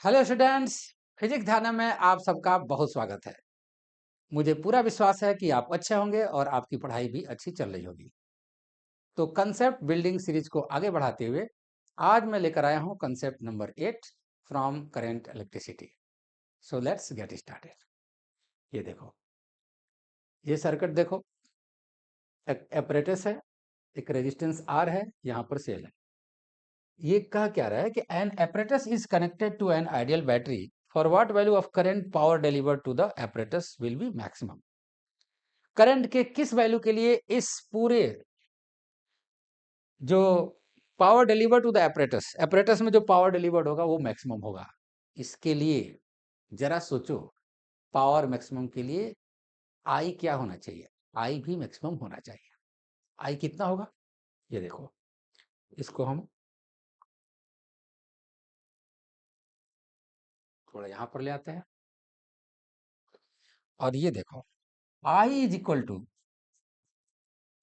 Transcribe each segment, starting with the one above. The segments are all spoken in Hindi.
हेलो स्टूडेंट्स, फिजिक्स ध्यान में आप सबका बहुत स्वागत है। मुझे पूरा विश्वास है कि आप अच्छे होंगे और आपकी पढ़ाई भी अच्छी चल रही होगी। तो कंसेप्ट बिल्डिंग सीरीज को आगे बढ़ाते हुए आज मैं लेकर आया हूं concept number 8 from current electricity. So let's get started. ये देखो, ये सर्किट देखो, एक एपरेटस है, एक रेजिस्टेंस आर है, यहाँ पर सेल है। ये कह क्या रहा है कि an apparatus is connected to an ideal battery for what value of current power delivered to the apparatus will be maximum. Current के किस वैल्यू के लिए इस पूरे जो power delivered to the apparatus में जो पावर डिलीवर्ड होगा वो मैक्सिमम होगा। इसके लिए जरा सोचो, पावर मैक्सिमम के लिए आई क्या होना चाहिए? आई भी मैक्सिमम होना चाहिए। आई कितना होगा? ये देखो, इसको हम थोड़ा यहां पर ले आते हैं और ये देखो, I is equal to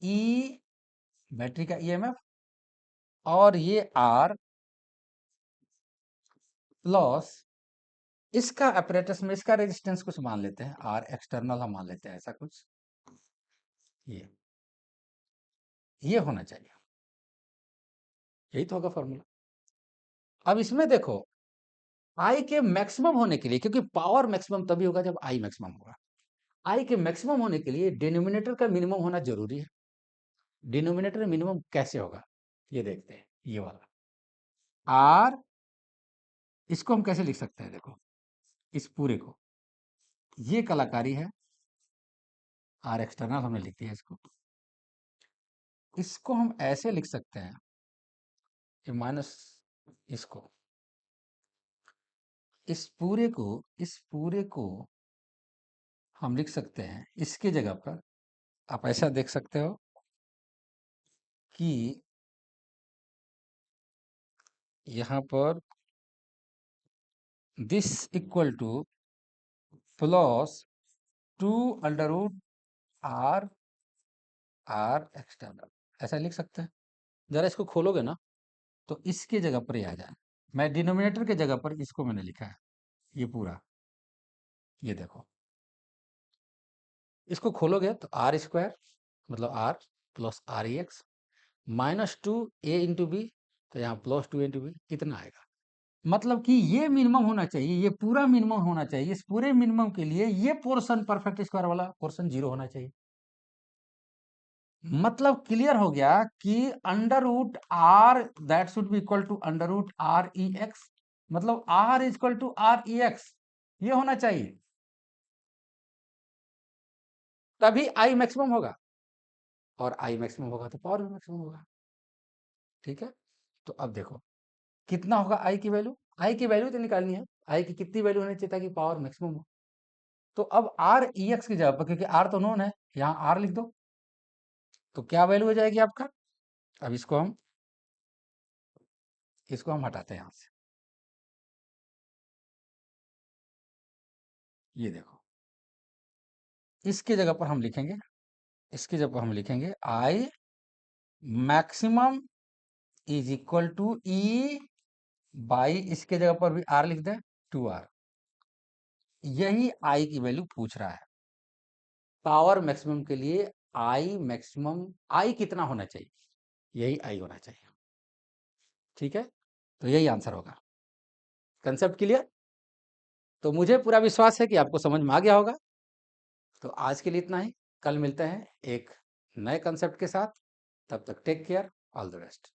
E battery का ईएमएफ और ये आर प्लस इसका apparatus में इसका रेजिस्टेंस कुछ मान लेते हैं, आर एक्सटर्नल हम मान लेते हैं, ऐसा कुछ ये होना चाहिए। यही तो होगा फॉर्मूला। अब इसमें देखो, आई के मैक्सिमम होने के लिए, क्योंकि पावर मैक्सिमम तभी होगा जब आई मैक्सिमम होगा, आई के मैक्सिमम होने के लिए डिनोमिनेटर का मिनिमम होना जरूरी है। डिनोमिनेटर मिनिमम कैसे होगा ये देखते हैं। ये वाला आर, इसको हम कैसे लिख सकते हैं? देखो, इस पूरे को, ये कलाकारी है, आर एक्सटर्नल हमने लिख दिया इसको। इसको हम ऐसे लिख सकते हैं कि माइनस इसको, इस पूरे को हम लिख सकते हैं इसकी जगह पर। आप ऐसा देख सकते हो कि यहां पर this equal to plus 2 under root R, R external, ऐसा लिख सकते हैं। जरा इसको खोलोगे ना तो इसकी जगह पर ही आ जाए। मैं डिनोमिनेटर की जगह पर इसको मैंने लिखा है, ये पूरा। ये देखो, इसको खोलोगे तो आर स्क्वायर मतलब R plus R E X minus 2 A into B, तो यहाँ प्लस 2 इंटू बी कितना आएगा? मतलब कि ये मिनिमम होना चाहिए, ये पूरा मिनिमम होना चाहिए। इस पूरे मिनिमम के लिए ये पोर्शन, परफेक्ट स्क्वायर वाला पोर्शन 0 होना चाहिए। मतलब क्लियर हो गया कि under root R that should be equal to under root R E X, मतलब R is equal to R E X, ये होना चाहिए, तभी आई मैक्सिमम होगा। और आई मैक्सिमम होगा तो पावर भी मैक्सिमम होगा। ठीक है, तो अब देखो कितना होगा आई की वैल्यू। आई की वैल्यू तो निकालनी है, आई की कितनी वैल्यू होनी चाहिए ताकि पावर मैक्सिमम हो। तो अब आर ई एक्स की जगह पर, क्योंकि आर तो नोन है, यहाँ आर लिख दो, तो क्या वैल्यू हो जाएगी आपका? अब इसको हम हटाते हैं यहाँ से। ये देखो, इसकी जगह पर हम लिखेंगे, इसकी जगह पर हम लिखेंगे I maximum is equal to E by, इसके जगह पर भी आर लिख दें, 2r। यही आई की वैल्यू पूछ रहा है। पावर मैक्सिमम के लिए आई मैक्सिमम, आई कितना होना चाहिए? यही आई होना चाहिए। ठीक है, तो यही आंसर होगा। Concept clear? तो मुझे पूरा विश्वास है कि आपको समझ में आ गया होगा। तो आज के लिए इतना ही, कल मिलते हैं एक नए कंसेप्ट के साथ। तब तक take care, all the best.